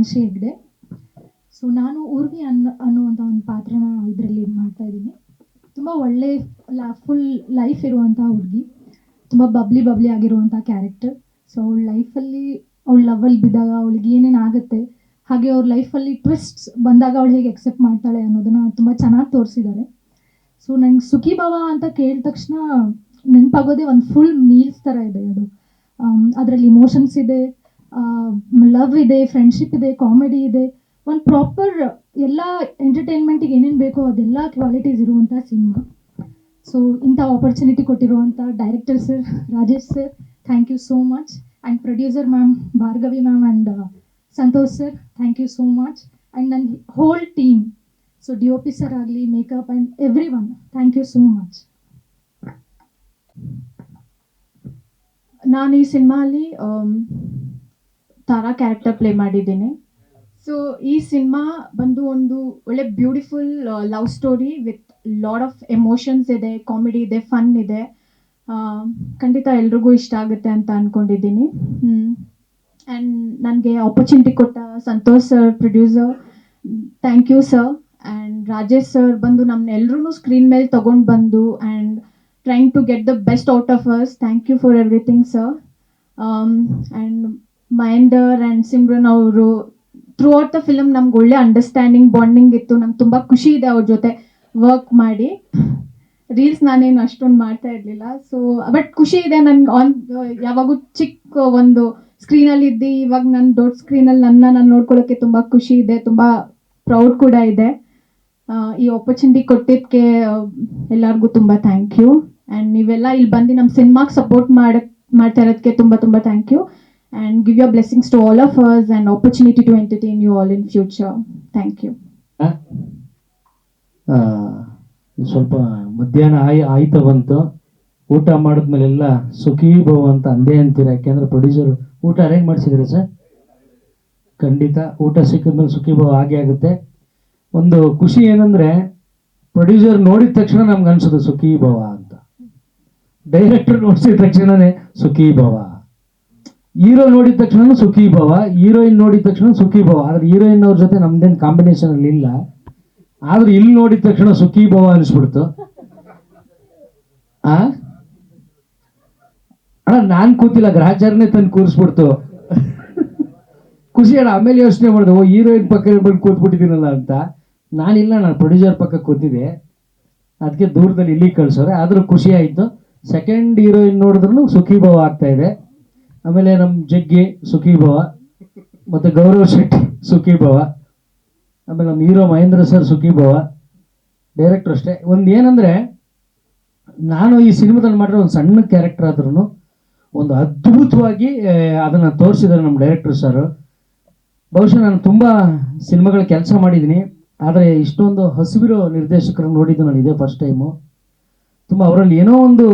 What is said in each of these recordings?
Meenakshi Hegde. So ನಾನು ಊರ್ವಿ ಅನ್ನುವಂಥ ಒಂದು ಪಾತ್ರನ ಇದರಲ್ಲಿ ಮಾಡ್ತಾ ಇದ್ದೀನಿ. ತುಂಬ ಒಳ್ಳೆ ಫುಲ್ ಲೈಫ್ ಇರುವಂಥ ಹುಡುಗಿ, ತುಂಬ ಬಬ್ಲಿ ಆಗಿರುವಂಥ ಕ್ಯಾರೆಕ್ಟರ್. ಸೊ ಅವಳ ಲೈಫಲ್ಲಿ ಅವಳ ಲವಲ್ಲಿ ಬಿದ್ದಾಗ ಅವಳಿಗೆ ಏನೇನು ಆಗುತ್ತೆ, ಹಾಗೆ ಅವ್ರ ಲೈಫಲ್ಲಿ ಟ್ವಿಸ್ಟ್ಸ್ ಬಂದಾಗ ಅವಳು ಹೇಗೆ ಎಕ್ಸೆಪ್ಟ್ ಮಾಡ್ತಾಳೆ ಅನ್ನೋದನ್ನು ತುಂಬ ಚೆನ್ನಾಗಿ ತೋರಿಸಿದ್ದಾರೆ. ಸೊ ನಂಗೆ ಸುಖಿ ಭವ ಅಂತ ಕೇಳಿದ ತಕ್ಷಣ ನೆನಪಾಗೋದೇ ಒಂದು ಫುಲ್ ಮೀಲ್ಸ್ ಥರ ಇದೆ ಅದು. ಅದರಲ್ಲಿ ಇಮೋಷನ್ಸ್ ಇದೆ, ಲವ್ ಇದೆ, ಫ್ರೆಂಡ್ಶಿಪ್ ಇದೆ, ಕಾಮಿಡಿ ಇದೆ, ಒಂದು ಪ್ರಾಪರ್ ಎಲ್ಲ ಎಂಟರ್ಟೈನ್ಮೆಂಟಿಗೆ ಏನೇನು ಬೇಕೋ ಅದೆಲ್ಲ ಕ್ವಾಲಿಟೀಸ್ ಇರುವಂಥ ಸಿನಿಮಾ. ಸೊ ಇಂಥ ಆಪರ್ಚುನಿಟಿ ಕೊಟ್ಟಿರುವಂಥ director sir Rajesh sir, thank you so much. And producer ma'am Bhargavi ma'am and Santosh sir, thank you so much. And ನನ್ನ whole team, so D O P sir ಆಗಲಿ, makeup and everyone, thank you so much. ನಾನು ಈ ಸಿನಿಮಾಲಿ Tara character play ಮಾಡಿದ್ದೀನಿ. So ಈ cinema ಬಂದು ಒಂದು ಒಳ್ಳೆ beautiful love story with lot of emotions ಇದೆ, ಕಾಮಿಡಿ ಇದೆ, ಫನ್ ಇದೆ. ಖಂಡಿತ ಎಲ್ರಿಗೂ ಇಷ್ಟ ಆಗುತ್ತೆ ಅಂತ ಅಂದ್ಕೊಂಡಿದ್ದೀನಿ. ಆ್ಯಂಡ್ ನನಗೆ ಆಪರ್ಚುನಿಟಿ ಕೊಟ್ಟ Santosh sir, producer, thank you sir. And Rajesh sir ಬಂದು ನಮ್ಮನ್ನೆಲ್ಲರೂ ಸ್ಕ್ರೀನ್ ಮೇಲೆ ತೊಗೊಂಡು ಬಂದು and trying to get the best out of us. Thank you for everything, sir. And Mahendra and Simran ಅವರು ಥ್ರೂಔಟ್ ದ ಫಿಲಮ್ ನಮ್ಗೆ ಒಳ್ಳೆ ಅಂಡರ್ಸ್ಟ್ಯಾಂಡಿಂಗ್, ಬಾಂಡಿಂಗ್ ಇತ್ತು. ನಂಗೆ ತುಂಬ ಖುಷಿ ಇದೆ ಅವ್ರ ಜೊತೆ ವರ್ಕ್ ಮಾಡಿ. ರೀಲ್ಸ್ ನಾನೇನು ಅಷ್ಟೊಂದು ಮಾಡ್ತಾ ಇರಲಿಲ್ಲ, ಸೊ ಬಟ್ ಖುಷಿ ಇದೆ ನನ್ಗೆ. ಯಾವಾಗೂ ಚಿಕ್ಕ ಒಂದು ಸ್ಕ್ರೀನಲ್ಲಿ ಇದ್ದು ಇವಾಗ ನನ್ನ ದೊಡ್ಡ ಸ್ಕ್ರೀನಲ್ಲಿ ನಾನು ನೋಡ್ಕೊಳ್ಳೋಕ್ಕೆ ತುಂಬ ಖುಷಿ ಇದೆ, ತುಂಬ ಪ್ರೌಡ್ ಕೂಡ ಇದೆ. ಈ ಆಪರ್ಚುನಿಟಿ ಕೊಟ್ಟಿದ್ದಕ್ಕೆ ಎಲ್ಲರಿಗೂ ತುಂಬ ಥ್ಯಾಂಕ್ ಯು. ಆ್ಯಂಡ್ ನೀವೆಲ್ಲ ಇಲ್ಲಿ ಬಂದು ನಮ್ಮ ಸಿನಿಮಾಗೆ ಸಪೋರ್ಟ್ ಮಾಡ್ತಾ ಇರೋದಕ್ಕೆ ತುಂಬ ತುಂಬ thank you. And give your blessings to all of us and opportunity to entertain you all in future. Thank you. ಸ್ವಲ್ಪ ಮಧ್ಯಾಹ್ನ ಆಯ್ತಾ ಬಂತು. ಊಟ ಮಾಡಿದ್ಮೇಲೆಲ್ಲ ಸುಖೀ ಭವ ಅಂತ ಅಂದೇ ಅಂತೀರ, ಯಾಕೆಂದ್ರೆ ಪ್ರೊಡ್ಯೂಸರ್ ಊಟ ಅರೇಂಜ್ ಮಾಡಿಸಿದ್ರೆ ಸರ್. ಖಂಡಿತ ಊಟ ಸಿಕ್ಕಿದ್ಮೇಲೆ ಸುಖೀ ಭವ ಆಗೇ ಆಗುತ್ತೆ. ಒಂದು ಖುಷಿ ಏನಂದ್ರೆ ಪ್ರೊಡ್ಯೂಸರ್ ನೋಡಿದ ತಕ್ಷಣ ನಮ್ಗೆ ಅನ್ಸೋದು ಸುಖೀ ಭವ ಅಂತ, ಡೈರೆಕ್ಟರ್ ನೋಡಿಸಿದ ತಕ್ಷಣನೇ ಸುಖೀ ಭವ, ಹೀರೋ ನೋಡಿದ ತಕ್ಷಣ ಸುಖೀ ಭವ, ಹೀರೋಯಿನ್ ನೋಡಿದ ತಕ್ಷಣ ಸುಖೀ ಭವ. ಆದ್ರೆ ಹೀರೋಯಿನ್ ಅವ್ರ ಜೊತೆ ನಮ್ದೇನು ಕಾಂಬಿನೇಷನ್ ಅಲ್ಲಿ ಇಲ್ಲ, ಆದ್ರೆ ಇಲ್ಲಿ ನೋಡಿದ ತಕ್ಷಣ ಸುಖೀ ಭವ ಅನಿಸ್ಬಿಡ್ತು. ಅಣ್ಣ ನಾನ್ ಕೂತಿಲ್ಲ, ಗ್ರಹಚಾರನೇ ತಂದು ಕೂರಿಸ್ಬಿಡ್ತು. ಖುಷಿ ಅಣ್ಣ. ಆಮೇಲೆ ಯೋಚನೆ ಮಾಡಿದೆ, ಓ ಹೀರೋಯಿನ್ ಪಕ್ಕ ಬಂದು ಕೂತ್ಬಿಟ್ಟಿದ್ದೀನಲ್ಲ ಅಂತ. ನಾನಿಲ್ಲ, ನಾನು ಪ್ರೊಡ್ಯೂಸರ್ ಪಕ್ಕ ಕೂತಿದ್ದೆ, ಅದಕ್ಕೆ ದೂರದಲ್ಲಿ ಇಲ್ಲಿ ಕಳ್ಸೋರೆ. ಆದ್ರೂ ಖುಷಿ ಆಯಿತು. ಸೆಕೆಂಡ್ ಹೀರೋಯಿನ್ ನೋಡಿದ್ರು ಸುಖೀ ಭವ ಆಗ್ತಾ ಇದೆ. ಆಮೇಲೆ ನಮ್ಮ ಜಗ್ಗಿ ಸುಖೀ ಭವ, ಮತ್ತು ಗೌರವ್ ಶೆಟ್ಟಿ ಸುಖೀ ಭವ, ಆಮೇಲೆ ನಮ್ಮ ಹೀರೋ ಮಹೇಂದ್ರ ಸರ್ ಸುಖೀ ಭವ, ಡೈರೆಕ್ಟರ್ ಅಷ್ಟೇ. ಒಂದು ಏನಂದರೆ, ನಾನು ಈ ಸಿನಿಮಾದಲ್ಲಿ ಮಾಡಿರೋ ಒಂದು ಸಣ್ಣ ಕ್ಯಾರೆಕ್ಟರ್ ಆದ್ರೂ ಒಂದು ಅದ್ಭುತವಾಗಿ ಅದನ್ನು ತೋರಿಸಿದ್ದಾರೆ ನಮ್ಮ ಡೈರೆಕ್ಟರ್ ಸರ್. ಬಹುಶಃ ನಾನು ತುಂಬ ಸಿನಿಮಾಗಳ ಕೆಲಸ ಮಾಡಿದ್ದೀನಿ, ಆದರೆ ಇಷ್ಟೊಂದು ಹಸಿವಿರೋ ನಿರ್ದೇಶಕರನ್ನು ನೋಡಿದ್ದು ನಾನು ಇದೇ ಫಸ್ಟ್ ಟೈಮು. ತುಂಬ ಅವರಲ್ಲಿ ಏನೋ ಒಂದು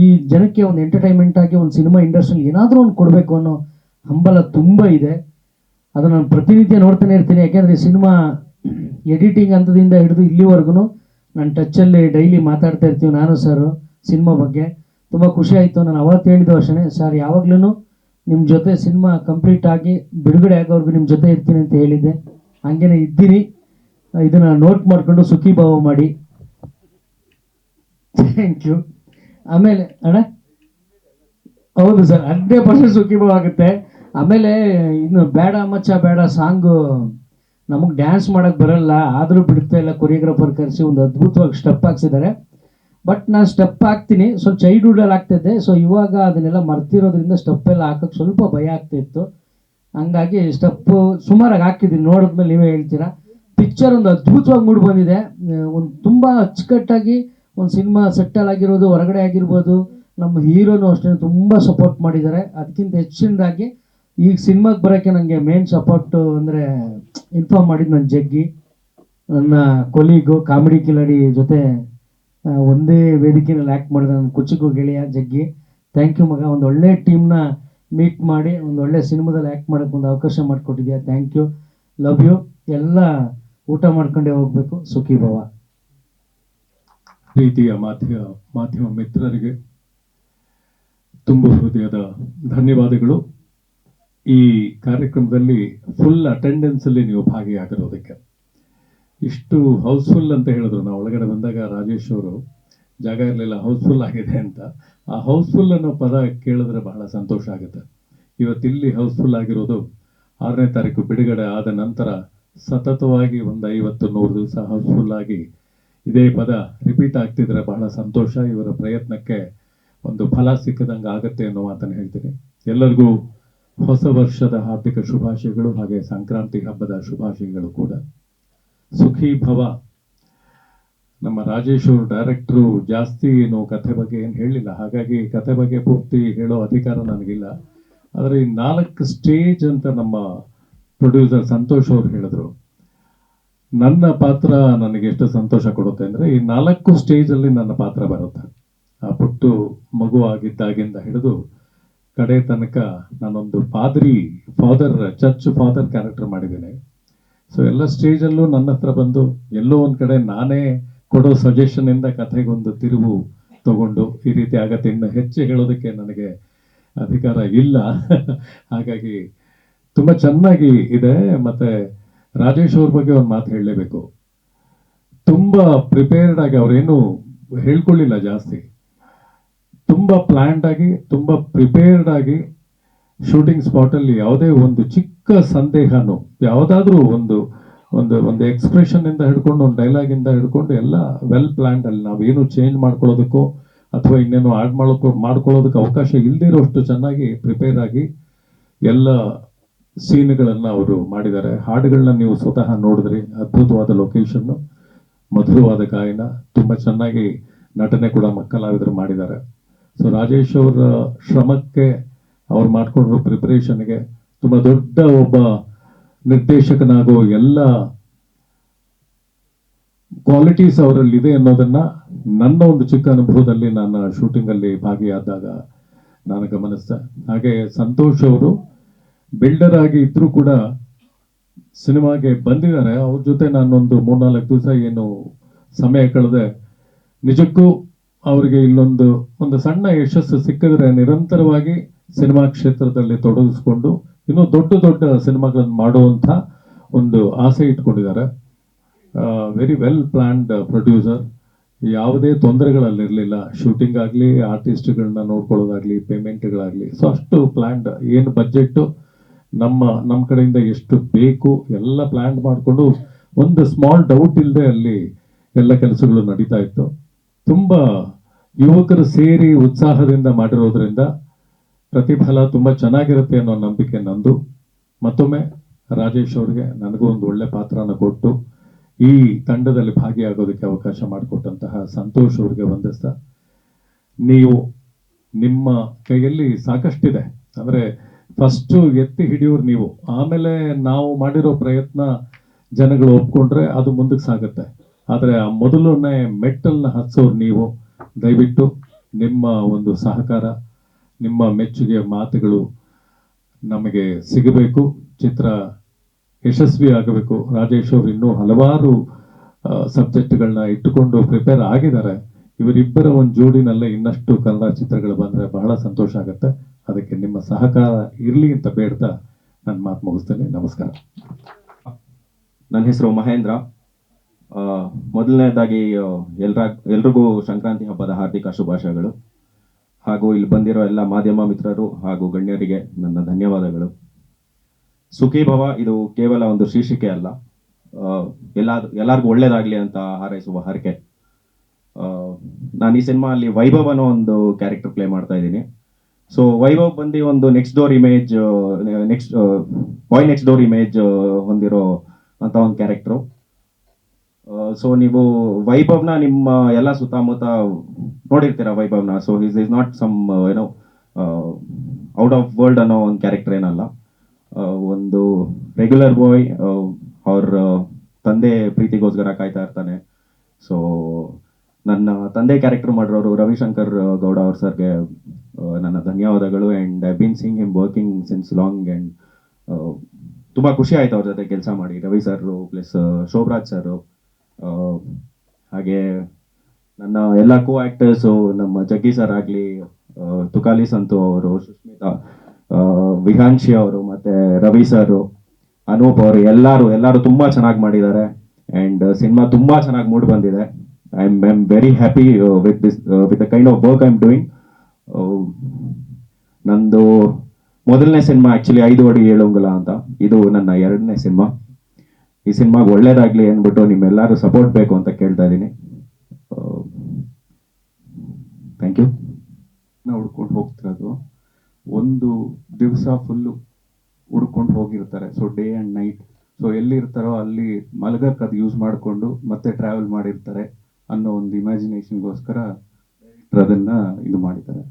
ಈ ಜನಕ್ಕೆ ಒಂದು ಎಂಟರ್ಟೈನ್ಮೆಂಟ್ ಆಗಿ ಒಂದು ಸಿನಿಮಾ ಇಂಡಸ್ಟ್ರಿಯಲ್ಲಿ ಏನಾದರೂ ಒಂದು ಕೊಡಬೇಕು ಅನ್ನೋ ಹಂಬಲ ತುಂಬ ಇದೆ. ಅದು ನಾನು ಪ್ರತಿನಿತ್ಯ ನೋಡ್ತಾನೆ ಇರ್ತೀನಿ, ಯಾಕೆಂದರೆ ಸಿನಿಮಾ ಎಡಿಟಿಂಗ್ ಹಂತದಿಂದ ಹಿಡಿದು ಇಲ್ಲಿವರೆಗೂ ನಾನು ಟಚ್ಚಲ್ಲಿ ಡೈಲಿ ಮಾತಾಡ್ತಾ ಇರ್ತೀವಿ ನಾನು ಸರ್ ಸಿನಿಮಾ ಬಗ್ಗೆ. ತುಂಬ ಖುಷಿ ಆಯಿತು. ನಾನು ಅವತ್ತು ಹೇಳಿದ್ದು ಅಷ್ಟೇ, ಸರ್ ಯಾವಾಗಲೂ ನಿಮ್ಮ ಜೊತೆ ಸಿನಿಮಾ ಕಂಪ್ಲೀಟ್ ಆಗಿ ಬಿಡುಗಡೆ ಆಗೋವರೆಗೂ ನಿಮ್ಮ ಜೊತೆ ಇರ್ತೀನಿ ಅಂತ ಹೇಳಿದ್ದೆ. ಹಂಗೇನೆ ಇದ್ದೀನಿ. ಇದನ್ನು ನೋಟ್ ಮಾಡಿಕೊಂಡು ಸುಖೀ ಭಾವ ಮಾಡಿ. Thank you. ಆಮೇಲೆ ಅಣ್ಣ, ಹೌದು ಸರ್, 100% ಸುಖೀ ಭಾವ ಆಗುತ್ತೆ. ಆಮೇಲೆ ಇನ್ನು ಬೇಡ ಮಚ್ಚ ಬೇಡ ಸಾಂಗು ನಮಗೆ ಡ್ಯಾನ್ಸ್ ಮಾಡೋಕ್ಕೆ ಬರಲ್ಲ, ಆದರೂ ಬಿಡ್ತಾ ಇಲ್ಲ. ಕೊರಿಯೋಗ್ರಾಫರ್ ಕರೆಸಿ ಒಂದು ಅದ್ಭುತವಾಗಿ ಸ್ಟೆಪ್ ಹಾಕ್ಸಿದ್ದಾರೆ. ಬಟ್ ನಾನು ಸ್ಟೆಪ್ ಹಾಕ್ತೀನಿ, ಸ್ವಲ್ಪ ಚೈಲ್ಡ್ಹುಡ್ಡಲ್ಲಿ ಆಗ್ತಿದ್ದೆ. ಸೊ ಇವಾಗ ಅದನ್ನೆಲ್ಲ ಮರ್ತಿರೋದ್ರಿಂದ ಸ್ಟೆಪ್ ಎಲ್ಲ ಹಾಕೋಕ್ಕೆ ಸ್ವಲ್ಪ ಭಯ ಆಗ್ತಿತ್ತು. ಹಂಗಾಗಿ ಸ್ಟೆಪ್ಪು ಸುಮಾರಾಗಿ ಹಾಕಿದ್ದೀನಿ. ನೋಡಿದ್ಮೇಲೆ ನೀವೇ ಹೇಳ್ತೀರಾ. ಪಿಕ್ಚರ್ ಒಂದು ಅದ್ಭುತವಾಗಿ ಮೂಡಿ ಬಂದಿದೆ. ಒಂದು ತುಂಬ ಅಚ್ಚುಕಟ್ಟಾಗಿ ಒಂದು ಸಿನಿಮಾ ಸೆಟ್ಟಲ್ ಆಗಿರೋದು, ಹೊರಗಡೆ ಆಗಿರ್ಬೋದು. ನಮ್ಮ ಹೀರೋನು ಅಷ್ಟೇ ತುಂಬ ಸಪೋರ್ಟ್ ಮಾಡಿದ್ದಾರೆ. ಅದಕ್ಕಿಂತ ಹೆಚ್ಚಿನದಾಗಿ ಈಗ ಸಿನಿಮಾಗೆ ಬರೋಕ್ಕೆ ನನಗೆ ಮೇನ್ ಸಪೋರ್ಟು ಅಂದರೆ ಇನ್ಫಾರ್ಮ್ ಮಾಡಿದ್ದು ನನ್ನ ಜಗ್ಗಿ, ನನ್ನ ಕೊಲೀಗು, ಕಾಮಿಡಿ ಕಿಲಾಡಿ ಜೊತೆ ಒಂದೇ ವೇದಿಕೆಯಲ್ಲಿ ಆ್ಯಕ್ಟ್ ಮಾಡಿದ ನನ್ನ ಕುಚಿಕು ಗೆಳೆಯ ಜಗ್ಗಿ. ಥ್ಯಾಂಕ್ ಯು ಮಗ. ಒಂದು ಒಳ್ಳೆ ಟೀಮ್ನ ಮೀಟ್ ಮಾಡಿ ಒಂದು ಒಳ್ಳೆ ಸಿನಿಮಾದಲ್ಲಿ ಆ್ಯಕ್ಟ್ ಮಾಡೋಕ್ಕೆ ಒಂದು ಅವಕಾಶ ಮಾಡಿಕೊಟ್ಟಿದ್ಯಾ. Thank you, love you. ಎಲ್ಲ ಊಟ ಮಾಡ್ಕೊಂಡೇ ಹೋಗಬೇಕು. ಸುಖೀ ಭವ. ಪ್ರೀತಿಯ ಮಾಧ್ಯಮ ಮಿತ್ರರಿಗೆ ತುಂಬ ಹೃದಯದ ಧನ್ಯವಾದಗಳು. ಈ ಕಾರ್ಯಕ್ರಮದಲ್ಲಿ ಫುಲ್ ಅಟೆಂಡೆನ್ಸಲ್ಲಿ ನೀವು ಭಾಗಿಯಾಗಿರೋದಕ್ಕೆ. ಇಷ್ಟು ಹೌಸ್ಫುಲ್ ಅಂತ ಹೇಳಿದ್ರು. ನಾವು ಒಳಗಡೆ ಬಂದಾಗ ರಾಜೇಶ್ ಅವರು ಜಾಗ ಇರಲಿಲ್ಲ, ಹೌಸ್ಫುಲ್ ಆಗಿದೆ ಅಂತ. ಆ ಹೌಸ್ಫುಲ್ ಅನ್ನೋ ಪದ ಕೇಳಿದ್ರೆ ಬಹಳ ಸಂತೋಷ ಆಗುತ್ತೆ. ಇವತ್ತಿಲ್ಲಿ ಹೌಸ್ಫುಲ್ ಆಗಿರೋದು 6ನೇ ತಾರೀಕು ಬಿಡುಗಡೆ ಆದ ನಂತರ ಸತತವಾಗಿ ಒಂದು 50-100 ದಿವಸ ಹೌಸ್ಫುಲ್ ಆಗಿ ಇದೇ ಪದ ರಿಪೀಟ್ ಆಗ್ತಿದ್ರೆ ಬಹಳ ಸಂತೋಷ. ಇವರ ಪ್ರಯತ್ನಕ್ಕೆ ಒಂದು ಫಲ ಸಿಕ್ಕದಂಗೆ ಆಗುತ್ತೆ ಅನ್ನೋ ಮಾತನ್ನು ಹೇಳ್ತೀನಿ. ಎಲ್ಲರಿಗೂ ಹೊಸ ವರ್ಷದ ಹಾರ್ದಿಕ ಶುಭಾಶಯಗಳು, ಹಾಗೆ ಸಂಕ್ರಾಂತಿ ಹಬ್ಬದ ಶುಭಾಶಯಗಳು ಕೂಡ. ಸುಖಿ ಭವ. ನಮ್ಮ ರಾಜೇಶ್ ಅವರು ಡೈರೆಕ್ಟ್ರು ಜಾಸ್ತಿ ಏನು ಕಥೆ ಬಗ್ಗೆ ಏನು ಹೇಳಿಲ್ಲ, ಹಾಗಾಗಿ ಕಥೆ ಬಗ್ಗೆ ಪೂರ್ತಿ ಹೇಳೋ ಅಧಿಕಾರ ನನಗಿಲ್ಲ. ಆದರೆ ಈ 4 ಸ್ಟೇಜ್ ಅಂತ ನಮ್ಮ ಪ್ರೊಡ್ಯೂಸರ್ ಸಂತೋಷ್ ಅವರು ಹೇಳಿದ್ರು. ನನ್ನ ಪಾತ್ರ ನನಗೆ ಎಷ್ಟು ಸಂತೋಷ ಕೊಡುತ್ತೆ ಅಂದರೆ, ಈ 4 ಸ್ಟೇಜಲ್ಲಿ ನನ್ನ ಪಾತ್ರ ಬರುತ್ತೆ. ಆ ಪುಟ್ಟು ಮಗು ಆಗಿದ್ದಾಗಿಂದ ಹಿಡಿದು ಕಡೆ ತನಕ ನಾನೊಂದು ಚರ್ಚ್ ಫಾದರ್ ಕ್ಯಾರೆಕ್ಟರ್ ಮಾಡಿದ್ದೀನಿ. ಸೊ ಎಲ್ಲ ಸ್ಟೇಜಲ್ಲೂ ನನ್ನ ಹತ್ರ ಬಂದು ಎಲ್ಲೋ ಒಂದು ಕಡೆ ನಾನೇ ಕೊಡೋ ಸಜೆಷನ್ನಿಂದ ಕಥೆಗೊಂದು ತಿರುವು ತಗೊಂಡು ಈ ರೀತಿ ಆಗತ್ತೆ. ಇನ್ನು ಹೆಚ್ಚು ಹೇಳೋದಕ್ಕೆ ನನಗೆ ಅಧಿಕಾರ ಇಲ್ಲ. ಹಾಗಾಗಿ ತುಂಬ ಚೆನ್ನಾಗಿ ಇದೆ. ಮತ್ತು ರಾಜೇಶ್ ಅವ್ರ ಬಗ್ಗೆ ಒಂದು ಮಾತು ಹೇಳಲೇಬೇಕು. ತುಂಬ ಪ್ರಿಪೇರ್ಡ್ ಆಗಿ, ಅವರೇನು ಹೇಳ್ಕೊಳ್ಳಿಲ್ಲ ಜಾಸ್ತಿ, ತುಂಬ ಪ್ಲ್ಯಾನ್ಡ್ ಆಗಿ, ತುಂಬ ಪ್ರಿಪೇರ್ಡ್ ಆಗಿ ಶೂಟಿಂಗ್ ಸ್ಪಾಟಲ್ಲಿ ಯಾವುದೇ ಒಂದು ಚಿಕ್ಕ ಸಂದೇಹನೂ, ಯಾವುದಾದ್ರೂ ಒಂದು ಒಂದು ಒಂದು ಎಕ್ಸ್ಪ್ರೆಷನ್ನಿಂದ ಹಿಡ್ಕೊಂಡು, ಒಂದು ಡೈಲಾಗಿಂದ ಹಿಡ್ಕೊಂಡು ಎಲ್ಲ ವೆಲ್ ಪ್ಲ್ಯಾನ್ಡ್. ಅಲ್ಲಿ ನಾವೇನು ಚೇಂಜ್ ಮಾಡ್ಕೊಳ್ಳೋದಕ್ಕೋ ಅಥವಾ ಇನ್ನೇನು ಆಡ್ ಮಾಡ್ಕೊಳ್ಳೋದಕ್ಕೆ ಅವಕಾಶ ಇಲ್ಲದಿರೋಷ್ಟು ಚೆನ್ನಾಗಿ ಪ್ರಿಪೇರ್ ಆಗಿ ಎಲ್ಲ ಸೀನ್ಗಳನ್ನು ಅವರು ಮಾಡಿದ್ದಾರೆ. ಹಾಡುಗಳನ್ನ ನೀವು ಸ್ವತಃ ನೋಡಿದ್ರಿ. ಅದ್ಭುತವಾದ ಲೊಕೇಶನ್ನು, ಮಧುರವಾದ ಗಾಯನ, ತುಂಬ ಚೆನ್ನಾಗಿ ನಟನೆ ಕೂಡ ಕಲಾವಿದರು ಮಾಡಿದ್ದಾರೆ. ಸೊ ರಾಜೇಶ್ ಅವರ ಶ್ರಮಕ್ಕೆ, ಅವ್ರು ಮಾಡ್ಕೊಂಡಿರೋ ಪ್ರಿಪರೇಷನ್ಗೆ, ತುಂಬ ದೊಡ್ಡ ಒಬ್ಬ ನಿರ್ದೇಶಕನಾಗೋ ಎಲ್ಲ ಕ್ವಾಲಿಟೀಸ್ ಅವರಲ್ಲಿದೆ ಅನ್ನೋದನ್ನ ನನ್ನ ಒಂದು ಚಿಕ್ಕ ಅನುಭವದಲ್ಲಿ ನಾನು ಶೂಟಿಂಗಲ್ಲಿ ಭಾಗಿಯಾದಾಗ ನಾನು ಗಮನಿಸಿದೆ. ಹಾಗೆ ಸಂತೋಷ್ ಅವರು ಬಿಲ್ಡರ್ ಆಗಿ ಇದ್ರೂ ಕೂಡ ಸಿನಿಮಾಗೆ ಬಂದಿದ್ದಾರೆ. ಅವ್ರ ಜೊತೆ ನಾನೊಂದು 3-4 ದಿವಸ ಏನು ಸಮಯ ಕಳೆದೆ. ನಿಜಕ್ಕೂ ಅವರಿಗೆ ಒಂದು ಸಣ್ಣ ಯಶಸ್ಸು ಸಿಕ್ಕಿದ್ರೆ ನಿರಂತರವಾಗಿ ಸಿನಿಮಾ ಕ್ಷೇತ್ರದಲ್ಲಿ ತೊಡಗಿಸ್ಕೊಂಡು ಇನ್ನೂ ದೊಡ್ಡ ದೊಡ್ಡ ಸಿನಿಮಾಗಳನ್ನು ಮಾಡುವಂಥ ಒಂದು ಆಸೆ ಇಟ್ಕೊಂಡಿದ್ದಾರೆ. Very well planned producer. ಯಾವುದೇ ತೊಂದರೆಗಳಲ್ಲಿರಲಿಲ್ಲ. ಶೂಟಿಂಗ್ ಆಗಲಿ, ಆರ್ಟಿಸ್ಟ್ಗಳನ್ನ ನೋಡ್ಕೊಳ್ಳೋದಾಗಲಿ, ಪೇಮೆಂಟ್ಗಳಾಗಲಿ. ಸೊ ಅಷ್ಟು ಪ್ಲ್ಯಾನ್ಡ್. ಏನು ಬಜೆಟ್ಟು ನಮ್ಮ ಕಡೆಯಿಂದ ಎಷ್ಟು ಬೇಕು ಎಲ್ಲ ಪ್ಲ್ಯಾನ್ ಮಾಡಿಕೊಂಡು ಒಂದು ಸ್ಮಾಲ್ ಡೌಟ್ ಇಲ್ಲದೆ ಅಲ್ಲಿ ಎಲ್ಲ ಕೆಲಸಗಳು ನಡೀತಾ ಇತ್ತು. ತುಂಬ ಯುವಕರು ಸೇರಿ ಉತ್ಸಾಹದಿಂದ ಮಾಡಿರೋದ್ರಿಂದ ಪ್ರತಿಫಲ ತುಂಬ ಚೆನ್ನಾಗಿರುತ್ತೆ ಅನ್ನೋ ನಂಬಿಕೆ ನಂದು. ಮತ್ತೊಮ್ಮೆ ರಾಜೇಶ್ ಅವ್ರಿಗೆ ನನಗೂ ಒಂದು ಒಳ್ಳೆ ಪಾತ್ರನ ಕೊಟ್ಟು ಈ ತಂಡದಲ್ಲಿ ಭಾಗಿಯಾಗೋದಕ್ಕೆ ಅವಕಾಶ ಮಾಡಿಕೊಟ್ಟಂತಹ ಸಂತೋಷ್ ಅವ್ರಿಗೆ ವಂದಿಸ್ತಾ, ನೀವು ನಿಮ್ಮ ಕೈಯಲ್ಲಿ ಸಾಕಷ್ಟಿದೆ. ಅಂದರೆ ಫಸ್ಟು ಎತ್ತಿ ಹಿಡಿಯೋರು ನೀವು, ಆಮೇಲೆ ನಾವು ಮಾಡಿರೋ ಪ್ರಯತ್ನ ಜನಗಳು ಒಪ್ಕೊಂಡ್ರೆ ಅದು ಮುಂದಕ್ಕೆ ಸಾಗುತ್ತೆ. ಆದರೆ ಆ ಮೊದಲನೇ ಮೆಟ್ಟಲ್ನ ಹತ್ಸೋರು ನೀವು. ದಯವಿಟ್ಟು ನಿಮ್ಮ ಒಂದು ಸಹಕಾರ, ನಿಮ್ಮ ಮೆಚ್ಚುಗೆಯ ಮಾತುಗಳು ನಮಗೆ ಸಿಗಬೇಕು. ಚಿತ್ರ ಯಶಸ್ವಿ ಆಗಬೇಕು. ರಾಜೇಶ್ ಅವರು ಇನ್ನೂ ಹಲವಾರು ಸಬ್ಜೆಕ್ಟ್ಗಳನ್ನ ಇಟ್ಟುಕೊಂಡು ಪ್ರಿಪೇರ್ ಆಗಿದ್ದಾರೆ. ಇವರಿಬ್ಬರ ಒಂದು ಜೋಡಿನಲ್ಲೇ ಇನ್ನಷ್ಟು ಕನ್ನಡ ಚಿತ್ರಗಳು ಬಂದರೆ ಬಹಳ ಸಂತೋಷ ಆಗುತ್ತೆ. ಅದಕ್ಕೆ ನಿಮ್ಮ ಸಹಕಾರ ಇರಲಿ ಅಂತ ಬೇಡ್ತಾ ನನ್ನ ಮಾತು ಮುಗಿಸ್ತೇನೆ. ನಮಸ್ಕಾರ. ನನ್ನ ಹೆಸರು ಮಹೇಂದ್ರ. ಮೊದಲನೇದಾಗಿ ಎಲ್ರಿಗೂ ಸಂಕ್ರಾಂತಿ ಹಬ್ಬದ ಹಾರ್ದಿಕ ಶುಭಾಶಯಗಳು. ಹಾಗೂ ಇಲ್ಲಿ ಬಂದಿರೋ ಎಲ್ಲ ಮಾಧ್ಯಮ ಮಿತ್ರರು ಹಾಗೂ ಗಣ್ಯರಿಗೆ ನನ್ನ ಧನ್ಯವಾದಗಳು. ಸುಖಿ ಭವ ಇದು ಕೇವಲ ಒಂದು ಶೀರ್ಷಿಕೆ ಅಲ್ಲ, ಎಲ್ಲರಿಗೂ ಒಳ್ಳೇದಾಗಲಿ ಅಂತ ಹಾರೈಸುವ ಹರಕೆ. ನಾನು ಈ ಸಿನಿಮಾ ಅಲ್ಲಿ ವೈಭವ್ ಅನ್ನೋ ಒಂದು ಕ್ಯಾರೆಕ್ಟರ್ ಪ್ಲೇ ಮಾಡ್ತಾ ಇದ್ದೀನಿ. ಸೊ ವೈಭವ್ ಬಂದು ಒಂದು ನೆಕ್ಸ್ಟ್ ಡೋರ್ ಇಮೇಜ್ ಹೊಂದಿರೋ ಅಂತ ಒಂದು ಕ್ಯಾರೆಕ್ಟ್ರು. ಸೊ ನೀವು ವೈಭವ್ನ ನಿಮ್ಮ ಎಲ್ಲ ಸುತ್ತಮುತ್ತ ನೋಡಿರ್ತೀರ ವೈಭವ್ನ. So is not some out of world ಅನ್ನೋ ಒಂದು ಕ್ಯಾರೆಕ್ಟರ್ ಏನಲ್ಲ. ಒಂದು ರೆಗ್ಯುಲರ್ ಬಾಯ್. ಅವ್ರ ತಂದೆ ಪ್ರೀತಿಗೋಸ್ಕರ ಕಾಯ್ತಾ ಇರ್ತಾನೆ. ಸೊ ನನ್ನ ತಂದೆ ಕ್ಯಾರೆಕ್ಟರ್ ಮಾಡಿರೋರು ರವಿಶಂಕರ್ ಗೌಡ ಅವ್ರ ಸರ್ಗೆ ನನ್ನ ಧನ್ಯವಾದಗಳು. And I been seeing him working since long. And ತುಂಬ ಖುಷಿ ಆಯ್ತು ಅವ್ರ ಜೊತೆ ಕೆಲಸ ಮಾಡಿ. Ravi sir plus Sobhraj sir, ಹಾಗೆ ನನ್ನ ಎಲ್ಲ ಕೋ ಆ್ಯಕ್ಟರ್ಸು, ನಮ್ಮ ಜಗ್ಗಿ ಸರ್ ಆಗಲಿ, ತುಕಾಲಿ ಸಂತು ಅವರು, ಸುಷ್ಮಿತಾ, ವಿಹಾನ್ಶಿ ಅವರು ಮತ್ತು ರವಿ ಸರ್, ಅನೂಪ್ ಅವರು ಎಲ್ಲರೂ ತುಂಬ ಚೆನ್ನಾಗಿ ಮಾಡಿದ್ದಾರೆ. ಆ್ಯಂಡ್ ಸಿನಿಮಾ ತುಂಬ ಚೆನ್ನಾಗಿ ಮೂಡ್ ಬಂದಿದೆ. I am very happy with the kind of work I am doing. ನಂದು ಮೊದಲನೇ ಸಿನಿಮಾ ಆ್ಯಕ್ಚುಲಿ 5 ಅಡಿ 7 ಅಂಗುಲ ಅಂತ. ಇದು ನನ್ನ 2ನೇ ಸಿನಿಮಾ. ಈ ಸಿನಿಮಾಗೆ ಒಳ್ಳೇದಾಗಲಿ ಅಂದ್ಬಿಟ್ಟು ನಿಮ್ಮೆಲ್ಲರೂ ಸಪೋರ್ಟ್ ಬೇಕು ಅಂತ ಕೇಳ್ತಾ ಇದ್ದೀನಿ. Thank you. ನಾವು ಹುಡ್ಕೊಂಡು ಹೋಗ್ತಿರೋದು ಒಂದು ದಿವಸ ಫುಲ್ಲು ಹುಡ್ಕೊಂಡು ಹೋಗಿರ್ತಾರೆ. So day and night, so ಎಲ್ಲಿರ್ತಾರೋ ಅಲ್ಲಿ ಮಲಗಕ್ಕೆ ಅದು ಯೂಸ್ ಮಾಡಿಕೊಂಡು ಮತ್ತೆ ಟ್ರಾವೆಲ್ ಮಾಡಿರ್ತಾರೆ ಅನ್ನೋ ಒಂದು ಇಮ್ಯಾಜಿನೇಷನ್ಗೋಸ್ಕರ ಅದನ್ನು ಇದು ಮಾಡಿದ್ದಾರೆ.